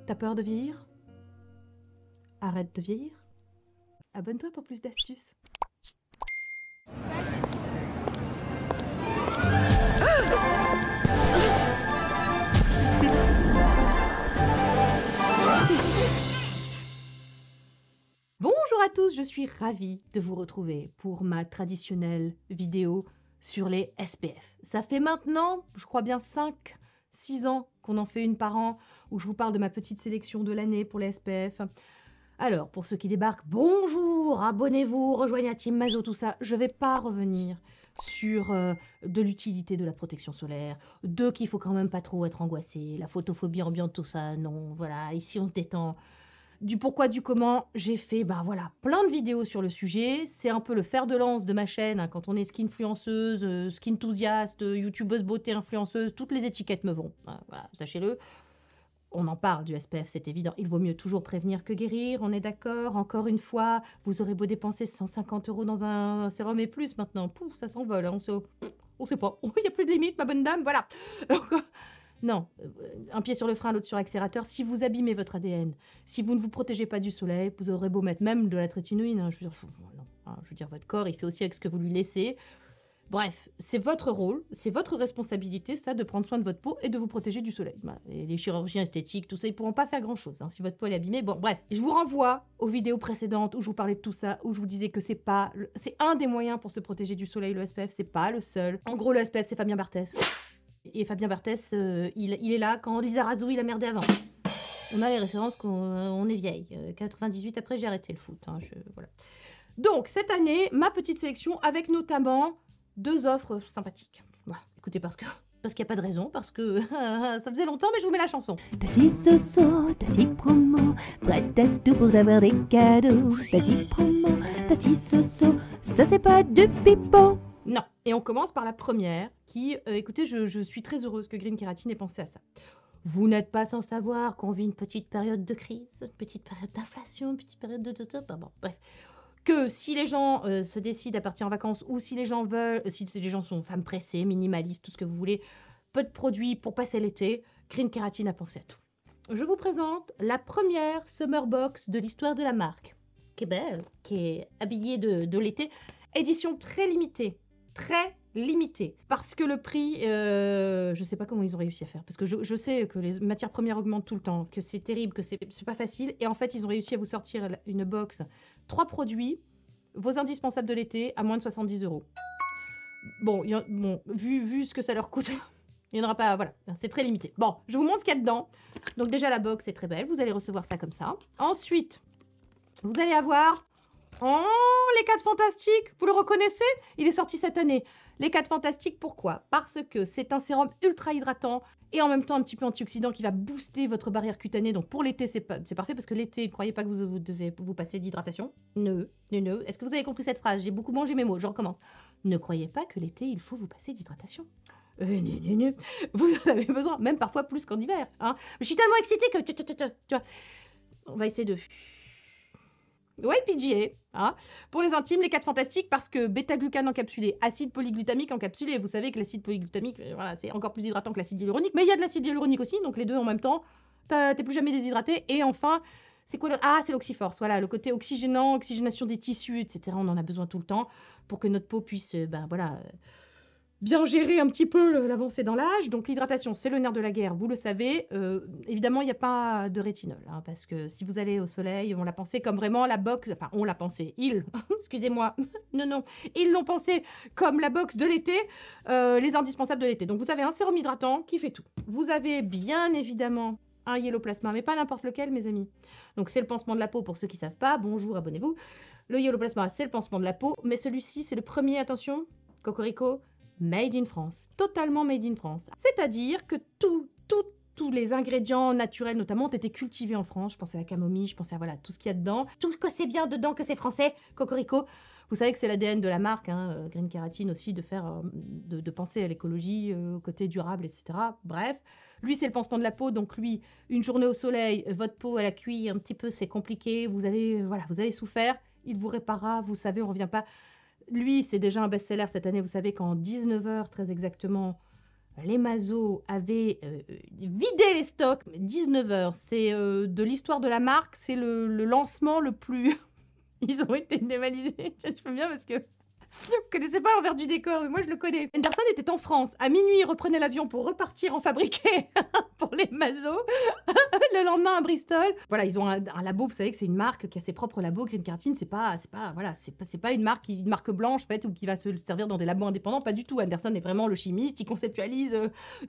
T'as peur de vieillir? Arrête de vieillir. Abonne-toi pour plus d'astuces. Bonjour à tous, je suis ravie de vous retrouver pour ma traditionnelle vidéo sur les SPF. Ça fait maintenant, je crois bien 5-6 ans qu'on en fait une par an, où je vous parle de ma petite sélection de l'année pour les SPF. Alors, pour ceux qui débarquent, bonjour, abonnez-vous, rejoignez la Team Mazo, tout ça. Je vais pas revenir sur de l'utilité de la protection solaire, de qu'il faut quand même pas trop être angoissé, la photophobie ambiante, tout ça, non, voilà, ici on se détend. Du pourquoi, du comment, j'ai fait voilà, plein de vidéos sur le sujet. C'est un peu le fer de lance de ma chaîne, hein, quand on est skinfluenceuse, skinenthusiaste, youtubeuse beauté influenceuse, toutes les étiquettes me vont, hein, voilà, sachez-le. On en parle du SPF, c'est évident. Il vaut mieux toujours prévenir que guérir, on est d'accord. Encore une fois, vous aurez beau dépenser 150 € dans un sérum et plus maintenant. Pouf, ça s'envole, hein, on sait pas. Il n'y a plus de limite, ma bonne dame, voilà. Non, un pied sur le frein, l'autre sur l'accélérateur. Si vous abîmez votre ADN, si vous ne vous protégez pas du soleil, vous aurez beau mettre même de la trétinoïne. Hein, je veux dire, votre corps, il fait aussi avec ce que vous lui laissez. Bref, c'est votre rôle, c'est votre responsabilité, ça, de prendre soin de votre peau et de vous protéger du soleil. Et les chirurgiens esthétiques, tout ça, ils pourront pas faire grand-chose, hein, si votre peau est abîmée. Bon, bref, je vous renvoie aux vidéos précédentes où je vous parlais de tout ça, où je vous disais que c'est un des moyens pour se protéger du soleil, le SPF, c'est pas le seul. En gros, le SPF, c'est Fabien Barthès. Et Fabien Barthès, il est là quand Lisa Razou, il a merdé avant. On a les références qu'on est vieille. 98, après, j'ai arrêté le foot. Hein, voilà. Donc, cette année, ma petite sélection avec notamment 2 offres sympathiques. Voilà, écoutez, parce qu'il n'y a pas de raison, parce que ça faisait longtemps, mais je vous mets la chanson. Tati Soso, Tati Promo, prête à tout pour avoir des cadeaux. Tati Promo, Tati Soso, ça c'est pas du pipeau. Non, et on commence par la première, qui, écoutez, je suis très heureuse que Green Keratin ait pensé à ça. Vous n'êtes pas sans savoir qu'on vit une petite période de crise, une petite période d'inflation, une petite période de... Bon, bref. Que si les gens se décident à partir en vacances ou si les gens veulent, si les gens sont femmes pressées, minimalistes, tout ce que vous voulez, peu de produits pour passer l'été, Green Keratin a pensé à tout. Je vous présente la première Summer Box de l'histoire de la marque, qui est belle, qui est habillée de l'été, édition très limitée, parce que le prix, je sais pas comment ils ont réussi à faire, parce que je sais que les matières premières augmentent tout le temps, que c'est terrible, que c'est pas facile, et en fait ils ont réussi à vous sortir une box, 3 produits, vos indispensables de l'été, à moins de 70 €. Bon, vu ce que ça leur coûte, il n'y en aura pas, voilà, c'est très limité. Bon, je vous montre ce qu'il y a dedans. Donc déjà la box est très belle, vous allez recevoir ça comme ça. Ensuite, vous allez avoir... Oh, les 4 Fantastiques, vous le reconnaissez? Il est sorti cette année. Les 4 Fantastiques, pourquoi? Parce que c'est un sérum ultra hydratant et en même temps un petit peu antioxydant qui va booster votre barrière cutanée. Donc pour l'été, c'est parfait parce que l'été, ne croyez pas que vous devez vous passer d'hydratation. Ne. Est-ce que vous avez compris cette phrase? J'ai beaucoup mangé mes mots, je recommence. Ne croyez pas que l'été, il faut vous passer d'hydratation. Vous en avez besoin, même parfois plus qu'en hiver. Hein. Je suis tellement excitée que... Tu vois. On va essayer de... Ouais, PGA, hein. Pour les intimes, les 4 Fantastiques, parce que bêta-glucane encapsulé, acide polyglutamique encapsulé. Vous savez que l'acide polyglutamique, voilà, c'est encore plus hydratant que l'acide hyaluronique, mais il y a de l'acide hyaluronique aussi, donc les deux en même temps, t'es plus jamais déshydraté. Et enfin, c'est quoi c'est l'Oxyforce, voilà, le côté oxygénant, oxygénation des tissus, etc. On en a besoin tout le temps pour que notre peau puisse, bien gérer un petit peu l'avancée dans l'âge. Donc l'hydratation, c'est le nerf de la guerre, vous le savez. Évidemment, il n'y a pas de rétinol, hein, parce que si vous allez au soleil, on l'a pensé comme vraiment la box, enfin on l'a pensé, excusez-moi, non, ils l'ont pensé comme la box de l'été, les indispensables de l'été. Donc vous avez un sérum hydratant qui fait tout. Vous avez bien évidemment un Yellow Plasma, mais pas n'importe lequel, mes amis. Donc c'est le pansement de la peau pour ceux qui ne savent pas, bonjour, abonnez-vous. Le Yellow Plasma, c'est le pansement de la peau, mais celui-ci, c'est le premier, attention, Cocorico, made in France, totalement made in France. C'est-à-dire que tous les ingrédients naturels notamment ont été cultivés en France. Je pense à la camomille, je pense à voilà, tout ce qu'il y a dedans. Tout que c'est bien dedans, que c'est français, Cocorico. Vous savez que c'est l'ADN de la marque, hein, Green Keratin aussi, de penser à l'écologie, au côté durable, etc. Bref, lui c'est le pansement de la peau, donc lui, une journée au soleil, votre peau elle a cuit un petit peu, c'est compliqué, vous avez souffert, il vous réparera, vous savez, on revient pas... Lui, c'est déjà un best-seller cette année. Vous savez qu'en 19 heures, très exactement, les Mazo avaient vidé les stocks, 19 heures. C'est de l'histoire de la marque, c'est le lancement le plus... Ils ont été dévalisés. Je fais bien parce que vous connaissez pas l'envers du décor, mais moi je le connais. Henderson était en France. À minuit, il reprenait l'avion pour repartir en fabriquer pour les Mazo. Le lendemain à Bristol. Voilà, ils ont un labo, vous savez que c'est une marque qui a ses propres labos. Green Cartine, c'est pas une marque blanche en fait, ou qui va se servir dans des labos indépendants, pas du tout. Anderson est vraiment le chimiste, il conceptualise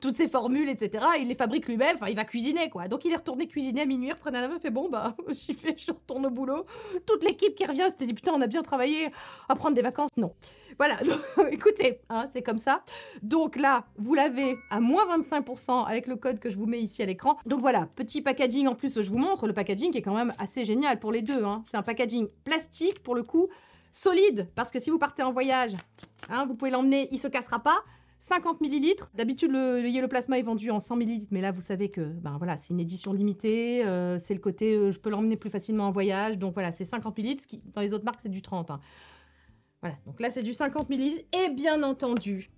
toutes ses formules, etc. Il les fabrique lui-même, enfin il va cuisiner quoi. Donc il est retourné cuisiner à minuit, reprenait l'avion, fait bon bah je retourne au boulot. Toute l'équipe qui revient s'était dit putain on a bien travaillé à prendre des vacances. Non. Voilà, donc, écoutez, hein, c'est comme ça. Donc là, vous l'avez à moins 25% avec le code que je vous mets ici à l'écran. Donc voilà, petit packaging en plus, je vous montre. Le packaging qui est quand même assez génial pour les deux. Hein. C'est un packaging plastique, pour le coup, solide. Parce que si vous partez en voyage, hein, vous pouvez l'emmener, il ne se cassera pas. 50 ml. D'habitude, le Yellow Plasma est vendu en 100 ml. Mais là, vous savez que ben, voilà, c'est une édition limitée. C'est le côté, je peux l'emmener plus facilement en voyage. Donc voilà, c'est 50 ml. Ce qui, dans les autres marques, c'est du 30. Hein. Voilà, donc là c'est du 50 ml. Et bien entendu,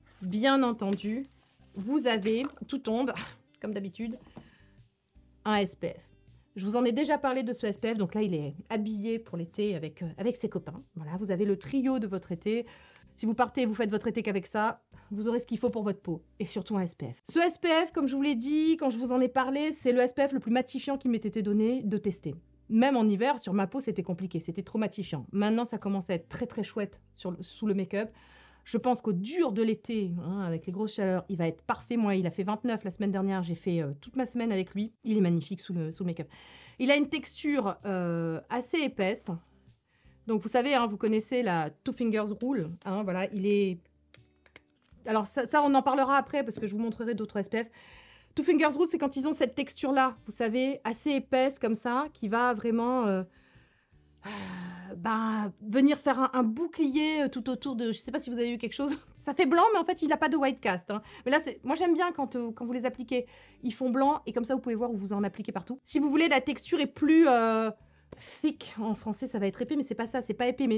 vous avez, tout tombe, comme d'habitude, un SPF. Je vous en ai déjà parlé de ce SPF, donc là il est habillé pour l'été avec ses copains. Voilà, vous avez le trio de votre été. Si vous partez et vous faites votre été qu'avec ça, vous aurez ce qu'il faut pour votre peau. Et surtout un SPF. Ce SPF, comme je vous l'ai dit, quand je vous en ai parlé, c'est le SPF le plus matifiant qui m'était été donné de tester. Même en hiver, sur ma peau, c'était compliqué, c'était trop matifiant. Maintenant, ça commence à être très très chouette sous le make-up. Je pense qu'au dur de l'été, hein, avec les grosses chaleurs, il va être parfait. Moi, il a fait 29 la semaine dernière, j'ai fait toute ma semaine avec lui. Il est magnifique sous le make-up. Il a une texture assez épaisse. Donc, vous savez, hein, vous connaissez la Two Fingers Rule. Hein, voilà, il est... Alors, ça, on en parlera après, parce que je vous montrerai d'autres SPF. Two Fingers Rule, c'est quand ils ont cette texture-là, vous savez, assez épaisse comme ça, qui va vraiment venir faire un bouclier tout autour de... Je ne sais pas si vous avez vu quelque chose. Ça fait blanc, mais en fait, il n'a pas de white cast. Hein. Mais là, moi, j'aime bien quand vous les appliquez. Ils font blanc, et comme ça, vous pouvez voir où vous en appliquez partout. Si vous voulez, la texture est plus thick. En français, ça va être épais, mais c'est pas ça. C'est pas épais, mais...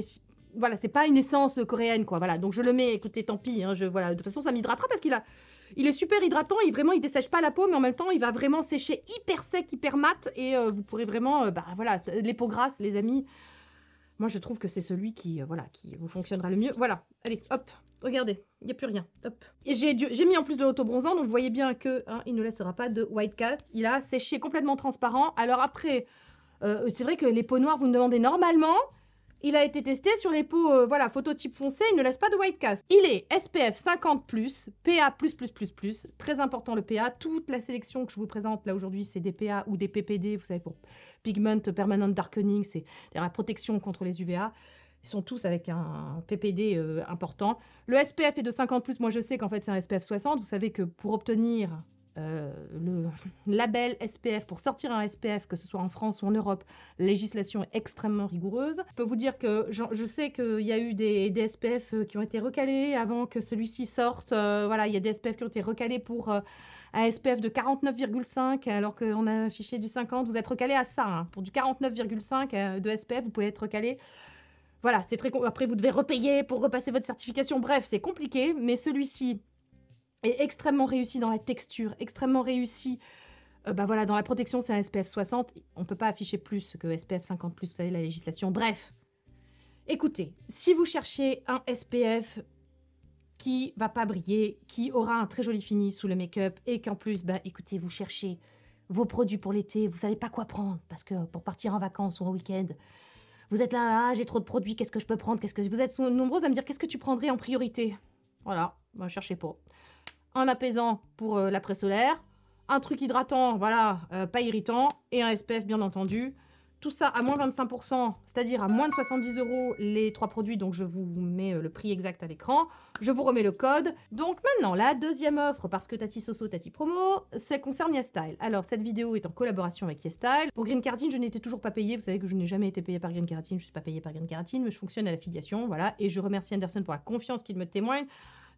Voilà, c'est pas une essence coréenne, quoi. Voilà, donc je le mets, écoutez, tant pis. Hein, voilà. De toute façon, ça m'hydratera parce il est super hydratant, il dessèche pas la peau, mais en même temps, il va vraiment sécher hyper sec, hyper mat, et vous pourrez vraiment, voilà, les peaux grasses, les amis, moi je trouve que c'est celui qui vous fonctionnera le mieux. Voilà, allez, hop, regardez, il n'y a plus rien, hop. Et j'ai mis en plus de l'autobronzant, donc vous voyez bien que il ne laissera pas de white cast, il a séché complètement transparent. Alors après, c'est vrai que les peaux noires, vous me demandez normalement... Il a été testé sur les peaux, phototype foncé, il ne laisse pas de white cast. Il est SPF 50+, PA++++, très important le PA. Toute la sélection que je vous présente là aujourd'hui, c'est des PA ou des PPD, vous savez, pour Pigment Permanent Darkening, c'est la protection contre les UVA. Ils sont tous avec un PPD important. Le SPF est de 50+, moi je sais qu'en fait c'est un SPF 60. Vous savez que pour obtenir... le label SPF, pour sortir un SPF, que ce soit en France ou en Europe, la législation est extrêmement rigoureuse. Je peux vous dire que je sais qu'il y a eu des SPF qui ont été recalés avant que celui-ci sorte. Voilà, il y a des SPF qui ont été recalés pour un SPF de 49,5 alors qu'on a affiché du 50. Vous êtes recalé à ça. Hein. Pour du 49,5 de SPF, vous pouvez être recalé. Voilà, c'est très... Après, vous devez repayer pour repasser votre certification. Bref, c'est compliqué, mais celui-ci est extrêmement réussi dans la texture, extrêmement réussi dans la protection, c'est un SPF 60. On ne peut pas afficher plus que SPF 50+, vous savez, la législation. Bref, écoutez, si vous cherchez un SPF qui va pas briller, qui aura un très joli fini sous le make-up, et qu'en plus, écoutez, vous cherchez vos produits pour l'été, vous savez pas quoi prendre, parce que pour partir en vacances ou en week-end, vous êtes là, j'ai trop de produits, qu'est-ce que je peux prendre, vous êtes nombreux à me dire, qu'est-ce que tu prendrais en priorité? Voilà, cherchez pas. Un apaisant pour l'après-solaire, un truc hydratant, voilà, pas irritant, et un SPF bien entendu. Tout ça à moins 25%, c'est-à-dire à moins de 70 € les 3 produits, donc je vous mets le prix exact à l'écran. Je vous remets le code. Donc maintenant, la deuxième offre, parce que Tati Soso, Tati Promo, ça concerne YesStyle. Alors, cette vidéo est en collaboration avec YesStyle. Pour Green Cartine, je n'étais toujours pas payée. Vous savez que je n'ai jamais été payée par Green Cartine. Je ne suis pas payée par Green Cartine, mais je fonctionne à l'affiliation, voilà. Et je remercie Anderson pour la confiance qu'il me témoigne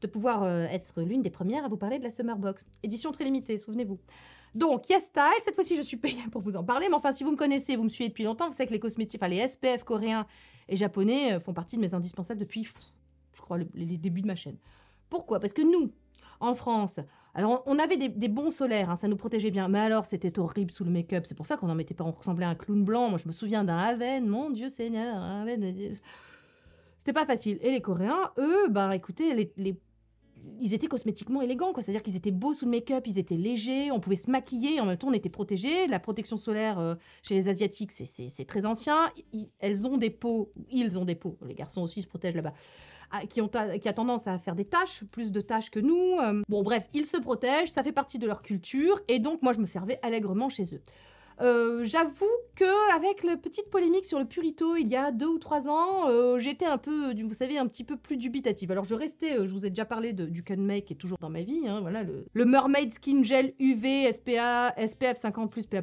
de pouvoir être l'une des premières à vous parler de la Summer Box. Édition très limitée, souvenez-vous. Donc, YesStyle, cette fois-ci, je suis payée pour vous en parler, mais enfin, si vous me connaissez, vous me suivez depuis longtemps, vous savez que les cosmétiques, les SPF coréens et japonais font partie de mes indispensables depuis, je crois, les débuts de ma chaîne. Pourquoi? Parce que nous, en France. Alors, on avait des bons solaires, hein, ça nous protégeait bien. Mais alors, c'était horrible sous le make-up. C'est pour ça qu'on n'en mettait pas. On ressemblait à un clown blanc. Moi, je me souviens d'un Aven. Mon Dieu Seigneur, un Aven. C'était pas facile. Et les Coréens, eux, ben, écoutez, ils étaient cosmétiquement élégants, quoi. C'est-à-dire qu'ils étaient beaux sous le make-up, ils étaient légers, on pouvait se maquiller, en même temps, on était protégés. La protection solaire chez les Asiatiques, c'est très ancien. Ils ont des peaux, les garçons aussi se protègent là-bas, qui a tendance à faire des taches, plus de taches que nous. Bon, bref, ils se protègent, ça fait partie de leur culture, et donc moi, je me servais allègrement chez eux. J'avoue qu'avec la petite polémique sur le Purito il y a 2 ou 3 ans, j'étais un peu, vous savez, un petit peu plus dubitative. Alors je restais, je vous ai déjà parlé du Kunmei qui est toujours dans ma vie, hein, voilà, le Mermaid Skin Gel UV SPF 50+, PA+++,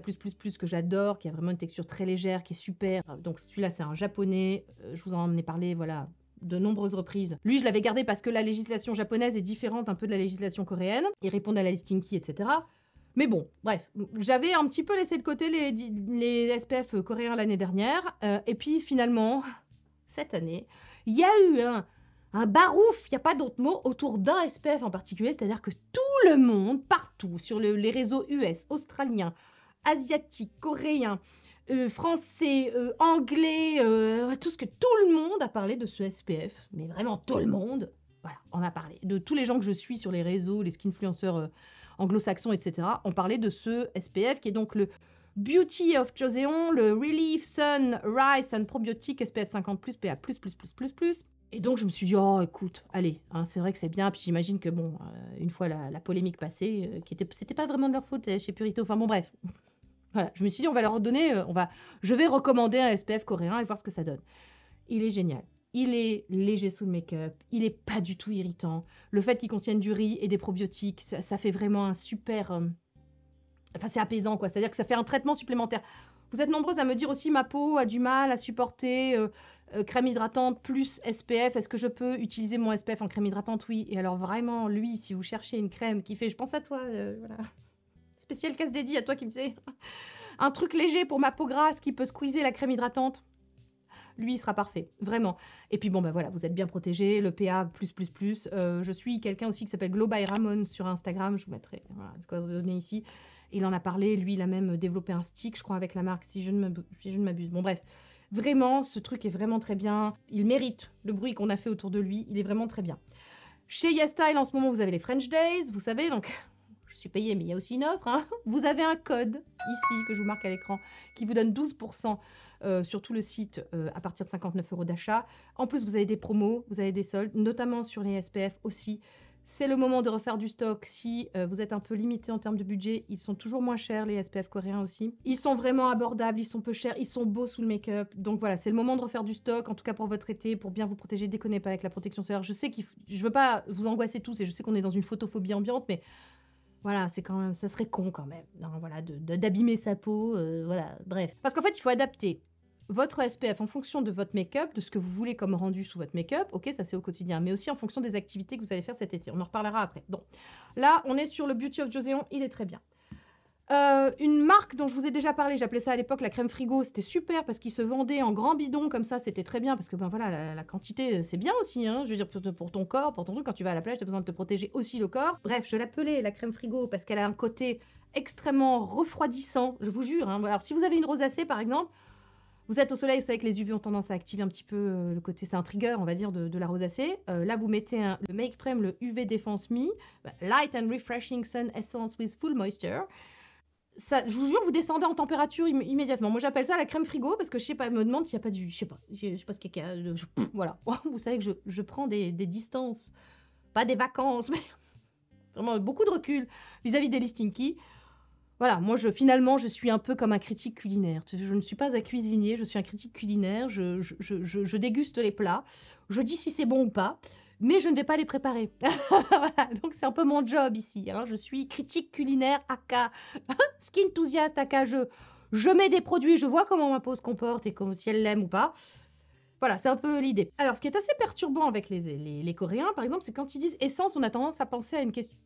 que j'adore, qui a vraiment une texture très légère, qui est super. Donc celui-là c'est un japonais, je vous en ai parlé, voilà, de nombreuses reprises. Lui, je l'avais gardé parce que la législation japonaise est différente un peu de la législation coréenne. Ils répondent à la Listinky, etc. Mais bon, bref, j'avais un petit peu laissé de côté les SPF coréens l'année dernière. Et puis finalement, cette année, il y a eu un barouf, il n'y a pas d'autre mot, autour d'un SPF en particulier. C'est-à-dire que tout le monde, partout, sur les réseaux US, australiens, asiatiques, coréens, français, anglais, tout le monde a parlé de ce SPF. Mais vraiment tout le monde, voilà, on a parlé. De tous les gens que je suis sur les réseaux, les skinfluenceurs anglo-saxons, etc., ont parlé de ce SPF qui est donc le Beauty of Joseon, le Relief Sun Rice and Probiotic SPF 50+, PA+++++. Et donc je me suis dit, oh écoute, allez, hein, c'est vrai que c'est bien. Puis j'imagine que bon, une fois la polémique passée, c'était pas vraiment de leur faute chez Purito, enfin bon bref. Voilà, je me suis dit, on va leur donner, je vais recommander un SPF coréen et voir ce que ça donne. Il est génial. Il est léger sous le make-up, il est pas du tout irritant. Le fait qu'il contienne du riz et des probiotiques, ça fait vraiment un super... Enfin, c'est apaisant, quoi. C'est-à-dire que ça fait un traitement supplémentaire. Vous êtes nombreuses à me dire aussi, ma peau a du mal à supporter crème hydratante plus SPF. Est-ce que je peux utiliser mon SPF en crème hydratante? Oui. Et alors vraiment, lui, si vous cherchez une crème qui fait... Je pense à toi, voilà. Spécial casse dédié à toi qui me sais. Un truc léger pour ma peau grasse qui peut squeezer la crème hydratante. Lui, il sera parfait, vraiment. Et puis bon, ben voilà, vous êtes bien protégés, le PA+++. Je suis quelqu'un aussi qui s'appelle Glow by Ramon sur Instagram, je vous mettrai ce qu'on va vous donner ici. Il en a parlé, lui, il a même développé un stick, je crois, avec la marque, si je ne m'abuse. Bon, bref, vraiment, ce truc est vraiment très bien. Il mérite le bruit qu'on a fait autour de lui, il est vraiment très bien. Chez YesStyle, en ce moment, vous avez les French Days, vous savez, donc... Je suis payée, mais il y a aussi une offre. Hein. Vous avez un code, ici, que je vous marque à l'écran, qui vous donne 12% sur tout le site à partir de 59 € d'achat. En plus, vous avez des promos, vous avez des soldes, notamment sur les SPF aussi. C'est le moment de refaire du stock. Si vous êtes un peu limité en termes de budget, ils sont toujours moins chers, les SPF coréens aussi. Ils sont vraiment abordables, ils sont peu chers, ils sont beaux sous le make-up. Donc voilà, c'est le moment de refaire du stock, en tout cas pour votre été, pour bien vous protéger. Déconnez pas avec la protection solaire. Je sais je veux pas vous angoisser tous et je sais qu'on est dans une photophobie ambiante, mais... Voilà, c'est quand même, ça serait con quand même, non, voilà, d'abîmer sa peau, voilà, bref. Parce qu'en fait, il faut adapter votre SPF en fonction de votre make-up, de ce que vous voulez comme rendu sous votre make-up, ok, ça c'est au quotidien, mais aussi en fonction des activités que vous allez faire cet été. On en reparlera après. Donc, là, on est sur le Beauty of Joseon, il est très bien. Une marque dont je vous ai déjà parlé, j'appelais ça à l'époque la crème frigo, c'était super parce qu'ils se vendaient en grand bidon comme ça, c'était très bien parce que ben voilà, la quantité c'est bien aussi, hein, je veux dire pour ton corps, pour ton truc, quand tu vas à la plage, tu as besoin de te protéger aussi le corps. Bref, je l'appelais la crème frigo parce qu'elle a un côté extrêmement refroidissant, je vous jure. Hein. Alors si vous avez une rosacée par exemple, vous êtes au soleil, vous savez que les UV ont tendance à activer un petit peu le côté, c'est un trigger, on va dire, de la rosacée. Là, vous mettez le Make Prem, le UV Defense Me, Light and Refreshing Sun Essence with Full Moisture. Ça, je vous jure, vous descendez en température immédiatement. Moi, j'appelle ça la crème frigo parce que je sais pas, me demande s'il n'y a pas du, je sais pas ce qu'il y a. Voilà, vous savez que je prends des distances, pas des vacances, mais vraiment beaucoup de recul vis-à-vis des Listinky. Voilà, moi, finalement, je suis un peu comme un critique culinaire. Je ne suis pas un cuisinier, je suis un critique culinaire. Je déguste les plats, je dis si c'est bon ou pas. Mais je ne vais pas les préparer. Voilà, donc c'est un peu mon job ici. Hein. Je suis critique culinaire, aka skin-enthusiast, aka je mets des produits, je vois comment ma peau se comporte et si elle l'aime ou pas. Voilà, c'est un peu l'idée. Alors, ce qui est assez perturbant avec les Coréens, par exemple, c'est quand ils disent essence, on a tendance à penser à une question,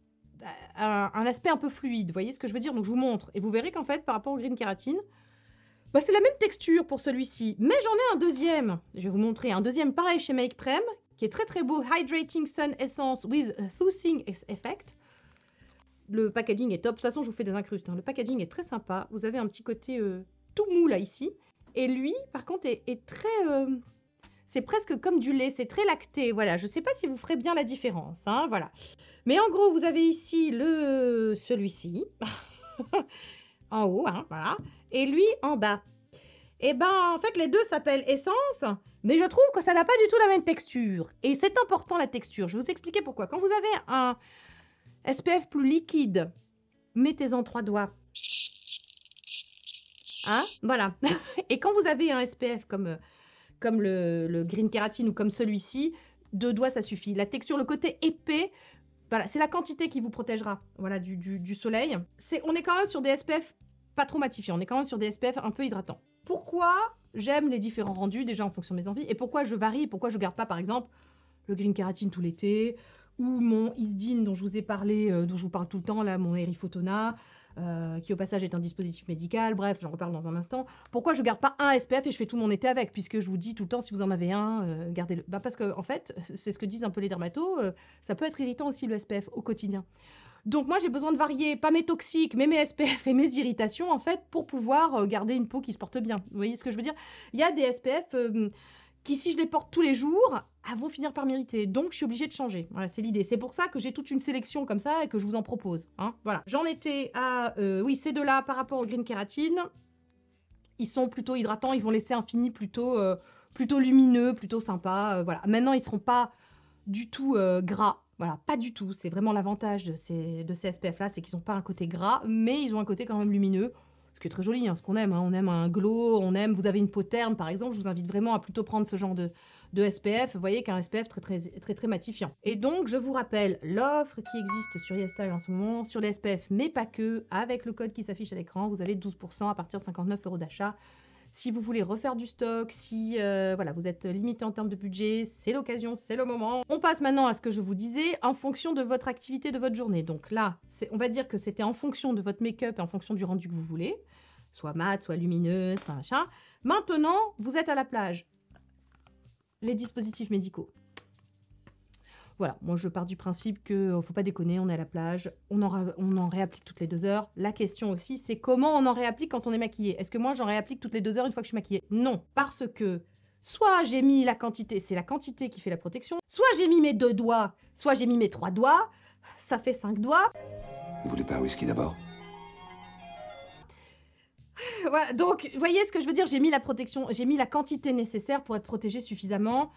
à un aspect un peu fluide. Vous voyez ce que je veux dire? Donc, je vous montre. Et vous verrez qu'en fait, par rapport au green kératine, bah, c'est la même texture pour celui-ci. Mais j'en ai un deuxième. Je vais vous montrer un deuxième pareil chez Make Prem, qui est très très beau, Hydrating Sun Essence with a Thoothing Effect. le packaging est top. De toute façon, je vous fais des incrustes. Hein. Le packaging est très sympa. Vous avez un petit côté tout mou là ici. Et lui, par contre, est très... c'est presque comme du lait. C'est très lacté. Voilà, je ne sais pas si vous ferez bien la différence. Hein, voilà. Mais en gros, vous avez ici celui-ci. En haut, hein, voilà. Et lui, en bas. Et ben, en fait, les deux s'appellent Essence, mais je trouve que ça n'a pas du tout la même texture. Et c'est important, la texture. Je vais vous expliquer pourquoi. Quand vous avez un SPF plus liquide, mettez-en 3 doigts. Hein? Voilà. Et quand vous avez un SPF comme le Green Kératine ou comme celui-ci, 2 doigts, ça suffit. La texture, le côté épais, voilà, c'est la quantité qui vous protégera, voilà, du soleil. On est quand même sur des SPF pas trop matifiants. On est quand même sur des SPF un peu hydratants. Pourquoi j'aime les différents rendus, déjà en fonction de mes envies, et pourquoi je varie, pourquoi je garde pas, par exemple, le Green Kératine tout l'été, ou mon Isdin dont je vous ai parlé, dont je vous parle tout le temps, là, mon Erifotona, qui au passage est un dispositif médical, bref, j'en reparle dans un instant. Pourquoi je garde pas un SPF et je fais tout mon été avec, puisque je vous dis tout le temps, si vous en avez un, gardez-le. Bah parce que, en fait, c'est ce que disent un peu les dermatos, ça peut être irritant aussi le SPF au quotidien. Donc moi, j'ai besoin de varier, pas mes toxiques, mais mes SPF et mes irritations, en fait, pour pouvoir garder une peau qui se porte bien. Vous voyez ce que je veux dire? Il y a des SPF qui, si je les porte tous les jours, vont finir par m'irriter. Donc, je suis obligée de changer. Voilà, c'est l'idée. C'est pour ça que j'ai toute une sélection comme ça et que je vous en propose. Hein, voilà. J'en étais à... oui, ces deux-là, par rapport au Green Kératine, ils sont plutôt hydratants. Ils vont laisser un fini plutôt lumineux, plutôt sympa. Voilà. Maintenant, ils ne seront pas du tout gras. Voilà, pas du tout. C'est vraiment l'avantage de ces SPF-là, c'est qu'ils n'ont pas un côté gras, mais ils ont un côté quand même lumineux. Ce qui est très joli, hein, ce qu'on aime. Hein. On aime un glow, vous avez une peau terne, par exemple. Je vous invite vraiment à plutôt prendre ce genre de SPF. Vous voyez qu'un SPF très matifiant. Et donc, je vous rappelle l'offre qui existe sur YesStyle en ce moment, sur les SPF, mais pas que. Avec le code qui s'affiche à l'écran, vous avez 12% à partir de 59 € d'achat. Si vous voulez refaire du stock, si voilà, vous êtes limité en termes de budget, c'est l'occasion, c'est le moment. On passe maintenant à ce que je vous disais, en fonction de votre activité, de votre journée. Donc là, on va dire que c'était en fonction de votre make-up et en fonction du rendu que vous voulez, soit mat, soit lumineuse, enfin machin. Maintenant, vous êtes à la plage. Les dispositifs médicaux. Voilà, moi je pars du principe qu'il ne faut pas déconner, on est à la plage, on en réapplique toutes les 2 heures. La question aussi, c'est comment on en réapplique quand on est maquillé. Est-ce que moi j'en réapplique toutes les 2 heures une fois que je suis maquillée? Non, parce que soit j'ai mis la quantité, c'est la quantité qui fait la protection, soit j'ai mis mes 2 doigts, soit j'ai mis mes 3 doigts, ça fait 5 doigts. Vous voulez pas un whisky d'abord? Voilà, donc vous voyez ce que je veux dire, j'ai mis la protection, j'ai mis la quantité nécessaire pour être protégée suffisamment.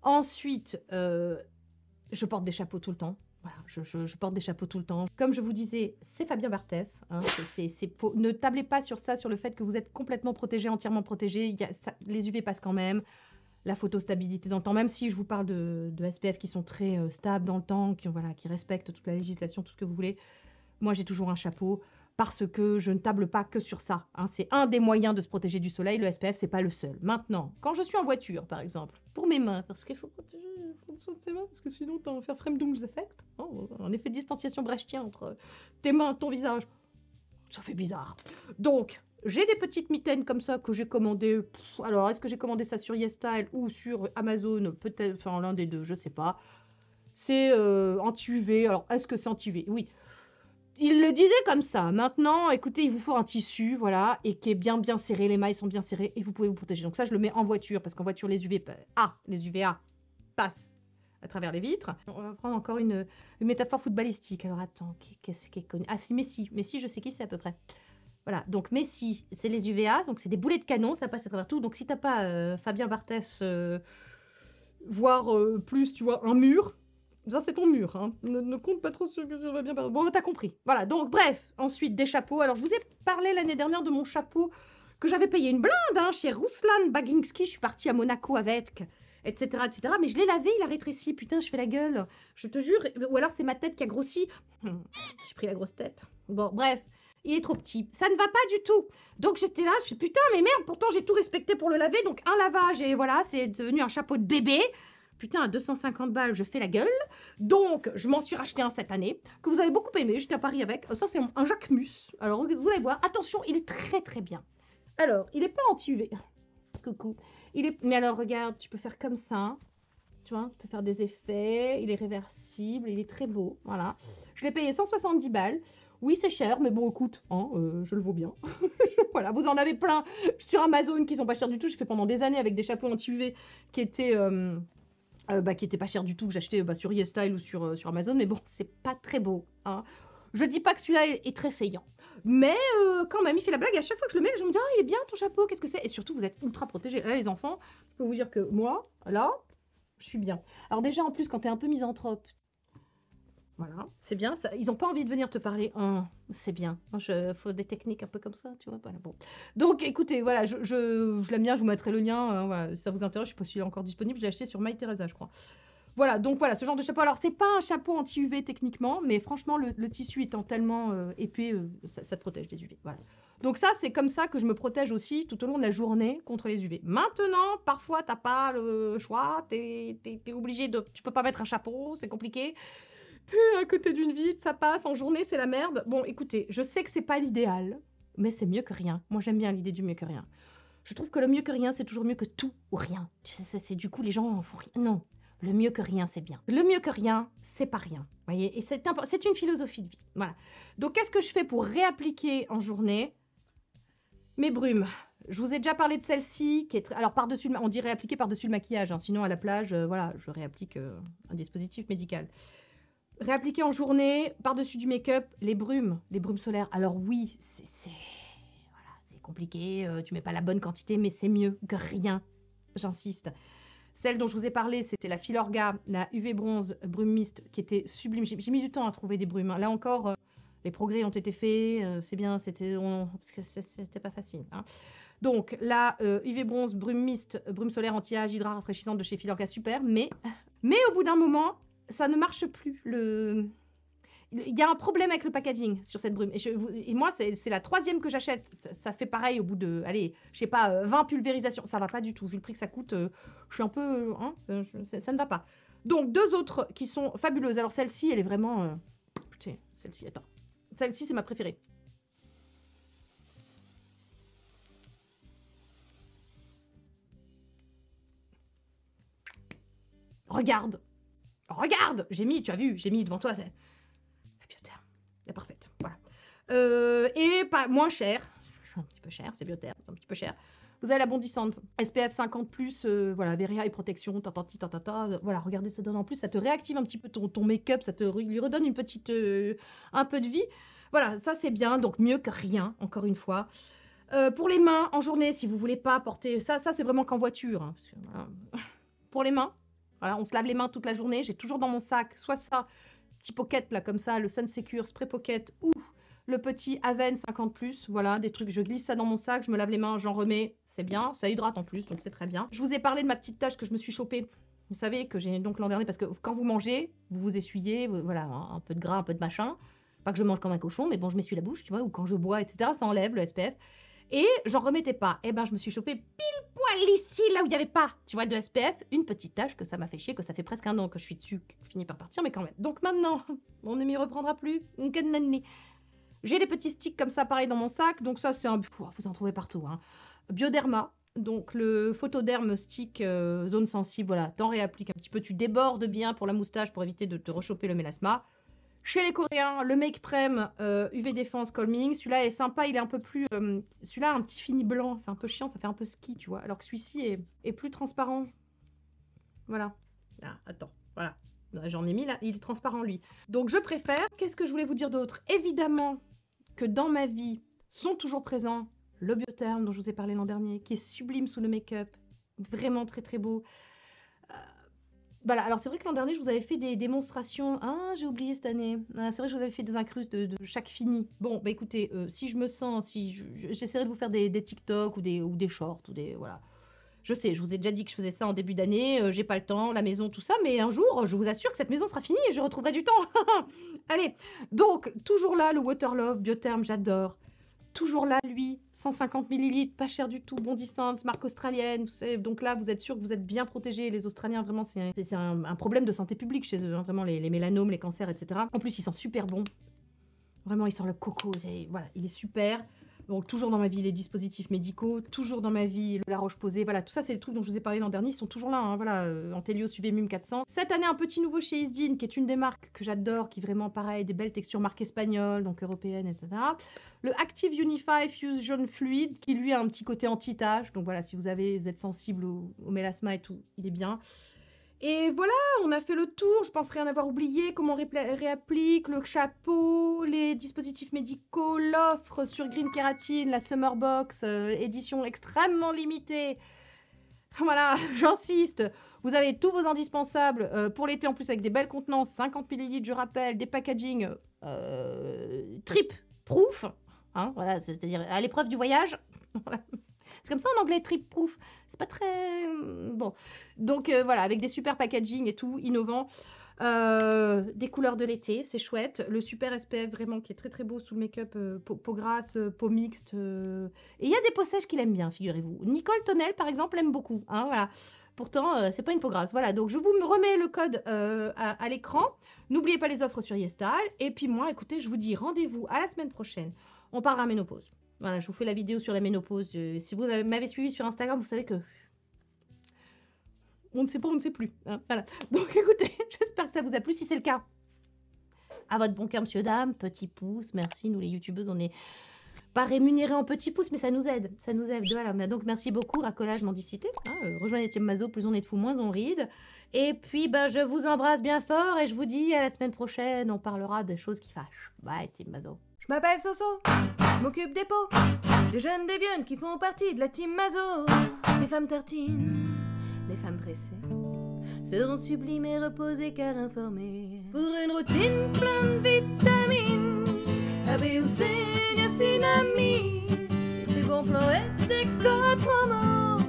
Ensuite, je porte des chapeaux tout le temps. Voilà, je porte des chapeaux tout le temps. Comme je vous disais, c'est Fabien Barthès. Hein, ne tablez pas sur ça, sur le fait que vous êtes complètement protégé, entièrement protégé. Les UV passent quand même. La photostabilité dans le temps, même si je vous parle de SPF qui sont très stables dans le temps, qui respectent toute la législation, tout ce que vous voulez. Moi, j'ai toujours un chapeau parce que je ne table pas que sur ça. Hein. C'est un des moyens de se protéger du soleil. Le SPF, c'est pas le seul. Maintenant, quand je suis en voiture, par exemple, pour mes mains, parce qu'il faut protéger, prendre soin de ses mains, parce que sinon, tu vas faire Fremdungseffekt, hein, un effet de distanciation brechtien entre tes mains, ton visage. Ça fait bizarre. Donc, j'ai des petites mitaines comme ça que j'ai commandées. Alors, est-ce que j'ai commandé ça sur YesStyle ou sur Amazon? Peut-être, enfin, l'un des deux, je sais pas. C'est anti-UV. Alors, est-ce que c'est anti-UV? Oui. Il le disait comme ça. Maintenant, écoutez, il vous faut un tissu, voilà, et qui est bien serré. Les mailles sont bien serrées et vous pouvez vous protéger. Donc ça, je le mets en voiture parce qu'en voiture, les UVA passent à travers les vitres. On va prendre encore une métaphore footballistique. Alors attends, qu'est-ce qui est connu? Ah si, Messi. Messi, je sais qui c'est à peu près. Voilà, donc Messi, c'est les UVA, donc c'est des boulets de canon, ça passe à travers tout. Donc si t'as pas Fabien Barthès, voire plus, tu vois, un mur... Ça, c'est ton mur, hein. Ne compte pas trop sur va bien. Bon, t'as compris. Voilà, donc bref, ensuite des chapeaux. Alors, je vous ai parlé l'année dernière de mon chapeau que j'avais payé une blinde hein, chez Ruslan Baginski. Je suis partie à Monaco avec, etc., etc. Mais je l'ai lavé, il a rétréci. Putain, je fais la gueule. Je te jure. Ou alors, c'est ma tête qui a grossi. J'ai pris la grosse tête. Bon, bref. Il est trop petit. Ça ne va pas du tout. Donc, j'étais là, je fais putain, mais merde, pourtant, j'ai tout respecté pour le laver. Donc, un lavage et voilà, c'est devenu un chapeau de bébé. Putain, à 250 balles, je fais la gueule. Donc, je m'en suis racheté un cette année, que vous avez beaucoup aimé. J'étais à Paris avec. Ça, c'est un Jacquemus. Alors, vous allez voir. Attention, il est très bien. Alors, il n'est pas anti-UV. Coucou. Mais alors, regarde, tu peux faire comme ça. Tu vois, tu peux faire des effets, il est réversible, il est très beau, voilà. Je l'ai payé 170 balles. Oui, c'est cher, mais bon, écoute, hein, je le vaux bien. Voilà, vous en avez plein sur Amazon qui sont pas chers du tout. J'ai fait pendant des années avec des chapeaux anti-UV qui étaient pas chers du tout, que j'achetais sur YesStyle ou sur Amazon, mais bon, c'est pas très beau, hein. Je dis pas que celui-là est très saillant, mais quand même, il fait la blague. À chaque fois que je le mets, je me dis, ah, il est bien ton chapeau, qu'est-ce que c'est? Et surtout, vous êtes ultra protégés. Là, les enfants, je peux vous dire que moi, là, je suis bien. Alors déjà, en plus, quand t'es un peu misanthrope, voilà, c'est bien. Ça, ils n'ont pas envie de venir te parler. C'est bien. Moi, faut des techniques un peu comme ça, tu vois. Voilà, bon. Donc, écoutez, voilà, je l'aime bien. Je vous mettrai le lien. Voilà, si ça vous intéresse, je ne sais pas s'il est encore disponible. Je l'ai acheté sur MyTeresa, je crois. Voilà, donc voilà, ce genre de chapeau. Alors, c'est pas un chapeau anti-UV techniquement, mais franchement, le tissu étant tellement épais, ça te protège des UV. Voilà. Donc ça, c'est comme ça que je me protège aussi tout au long de la journée contre les UV. Maintenant, parfois, t'as pas le choix. T'es obligé de... Tu peux pas mettre un chapeau, c'est compliqué. T'es à côté d'une vitre, ça passe, en journée, c'est la merde. Bon, écoutez, je sais que c'est pas l'idéal, mais c'est mieux que rien. Moi, j'aime bien l'idée du mieux que rien. Je trouve que le mieux que rien, c'est toujours mieux que tout ou rien. Tu sais, c'est du coup, les gens font rien. Non, le mieux que rien, c'est bien. Le mieux que rien, c'est pas rien. Vous voyez, et c'est une philosophie de vie. Voilà. Donc, qu'est-ce que je fais pour réappliquer en journée mes brumes? Je vous ai déjà parlé de celle-ci, qui est... Alors, par-dessus, on dit réappliquer par-dessus le maquillage. Hein. Sinon, à la plage, voilà, je réapplique un dispositif médical. Réappliquer en journée, par-dessus du make-up, les brumes solaires. Alors oui, c'est compliqué, tu mets pas la bonne quantité, mais c'est mieux que rien, j'insiste. Celle dont je vous ai parlé, c'était la Filorga, la UV Bronze Brume Mist, qui était sublime. J'ai mis du temps à trouver des brumes. Hein. Là encore, les progrès ont été faits, c'est bien, parce que c'était pas facile. Hein. Donc, la UV Bronze Brume Mist, brume solaire anti-âge, hydra rafraîchissante de chez Filorga, super, mais au bout d'un moment, ça ne marche plus. Il y a un problème avec le packaging sur cette brume. Et moi, c'est la 3e que j'achète. Ça fait pareil au bout de, allez, je sais pas, 20 pulvérisations. Ça va pas du tout. Vu le prix que ça coûte, je suis un peu... Hein, ça ne va pas. Donc, 2 autres qui sont fabuleuses. Alors, celle-ci, elle est vraiment... Putain, celle-ci, attends. Celle-ci, c'est ma préférée. Regarde. Regarde, j'ai mis, tu as vu, j'ai mis devant toi, c'est la Biotherm, la parfaite, voilà. Et pas moins cher, un petit peu cher, c'est Biotherm, c'est un petit peu cher. Vous avez la bondissante, SPF 50+, voilà, Veria et protection, voilà, regardez, ça donne en plus, ça te réactive un petit peu ton make-up, ça te lui redonne une petite, un peu de vie. Voilà, ça c'est bien, donc mieux que rien, encore une fois. Pour les mains, en journée, si vous voulez pas porter, ça c'est vraiment qu'en voiture. Hein, parce que, voilà. Pour les mains, voilà, on se lave les mains toute la journée. J'ai toujours dans mon sac soit ça, petit pocket là comme ça, le Sun Secure Spray Pocket ou le petit Aven 50+. Voilà, des trucs, je glisse ça dans mon sac, je me lave les mains, j'en remets. C'est bien, ça hydrate en plus, donc c'est très bien. Je vous ai parlé de ma petite tache que je me suis chopée. Vous savez que j'ai donc l'an dernier, parce que quand vous mangez, vous vous essuyez, voilà, un peu de gras, un peu de machin. Pas que je mange comme un cochon, mais bon, je m'essuie la bouche, tu vois, ou quand je bois, etc., ça enlève le SPF. Et j'en remettais pas. Eh ben, je me suis chopée pile poil ici, là où il n'y avait pas, tu vois, de SPF. Une petite tache que ça m'a fait chier, que ça fait presque 1 an que je suis dessus, qui finit par partir, mais quand même. Donc maintenant, on ne m'y reprendra plus. J'ai des petits sticks comme ça, pareil, dans mon sac. Donc ça, c'est un... Vous en trouvez partout. Hein. Bioderma, donc le Photoderm Stick zone sensible, voilà. T'en réappliques un petit peu. Tu débordes bien pour la moustache pour éviter de te rechoper le mélasma. Chez les Coréens, le Make Prem UV Défense Calming, celui-là est sympa, il est un peu plus... celui-là a un petit fini blanc, c'est un peu chiant, ça fait un peu ski, tu vois. Alors que celui-ci est plus transparent. Voilà. Ah, attends, voilà. J'en ai mis là, il est transparent lui. Donc je préfère. Qu'est-ce que je voulais vous dire d'autre? Évidemment que dans ma vie sont toujours présents le Biotherm dont je vous ai parlé l'an dernier, qui est sublime sous le make-up, vraiment très très beau. Voilà, alors c'est vrai que l'an dernier, je vous avais fait des démonstrations. Ah, j'ai oublié cette année. Ah, c'est vrai que je vous avais fait des incrustes de chaque fini. Bon, bah écoutez, si je me sens, si j'essaierai de vous faire des TikTok ou des shorts, ou des... Voilà. Je sais, je vous ai déjà dit que je faisais ça en début d'année, j'ai pas le temps, la maison, tout ça, mais un jour, je vous assure que cette maison sera finie et je retrouverai du temps. Allez, donc, toujours là, le Waterlove, Biotherm, j'adore. Toujours là, lui, 150 ml, pas cher du tout, bon distance, marque australienne. Donc là, vous êtes sûr que vous êtes bien protégés. Les Australiens, vraiment, c'est un problème de santé publique chez eux. Hein, vraiment, les mélanomes, les cancers, etc. En plus, il sent super bon. Vraiment, il sent le coco. Voilà, il est super. Donc toujours dans ma vie les dispositifs médicaux, toujours dans ma vie la Roche-Posay, voilà, tout ça c'est les trucs dont je vous ai parlé l'an dernier, ils sont toujours là, hein, voilà, Antelio, Suvemum 400. Cette année un petit nouveau chez Isdin, qui est une des marques que j'adore, qui vraiment pareil, des belles textures marques espagnoles, donc européennes, etc. Le Active Unify Fusion Fluid, qui lui a un petit côté anti-tache, donc voilà, si vous êtes sensible au mélasma et tout, il est bien. Et voilà, on a fait le tour, je pense rien avoir oublié, comment on réapplique, le chapeau, les dispositifs médicaux, l'offre sur Green Kératine, la Summer Box, édition extrêmement limitée. Voilà, j'insiste, vous avez tous vos indispensables pour l'été en plus avec des belles contenances, 50 ml je rappelle, des packaging trip proof, hein, voilà, c'est-à-dire à l'épreuve du voyage. Voilà. C'est comme ça en anglais, trip proof. C'est pas très... bon. Donc voilà, avec des super packaging et tout, innovant. Des couleurs de l'été, c'est chouette. Le super SPF vraiment qui est très très beau sous le make-up, peau grasse, peau mixte. Et il y a des peaux sèches qu'il aime bien, figurez-vous. Nicole Tonnel, par exemple, aime beaucoup. Hein, voilà. Pourtant, c'est pas une peau grasse. Voilà, donc je vous remets le code à l'écran. N'oubliez pas les offres sur YesStyle. Et puis moi, écoutez, je vous dis rendez-vous à la semaine prochaine. On parlera ménopause. Voilà, je vous fais la vidéo sur la ménopause. Si vous m'avez suivi sur Instagram, vous savez que on ne sait pas, on ne sait plus. Hein, voilà. Donc écoutez, j'espère que ça vous a plu. Si c'est le cas, à votre bon cœur, monsieur, dame, petit pouce. Merci, nous les youtubeuses, on n'est pas rémunérés en petits pouces, mais ça nous aide. Ça nous aide. Voilà. Donc merci beaucoup, Racolage Mendicité. Hein, rejoignez Team Mazo, plus on est de fous, moins on ride. Et puis, ben, je vous embrasse bien fort et je vous dis à la semaine prochaine. On parlera des choses qui fâchent. Bye, Team Mazo. Je m'appelle Soso, je m'occupe des peaux, des jeunes dévieux qui font partie de la team Mazo. Les femmes tartines, les femmes pressées seront sublimes et reposées car informées. Pour une routine pleine de vitamines, A, B ou C, niacinamide, des bons plans et des codes promo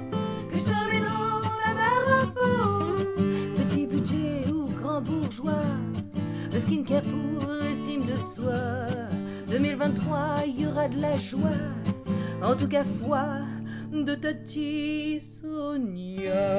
que je te mets dans la barre d'infos. Petit budget ou grand bourgeois, le skincare pour l'estime de soi. 2023, il y aura de la joie, en tout cas foi de Tati Sonia.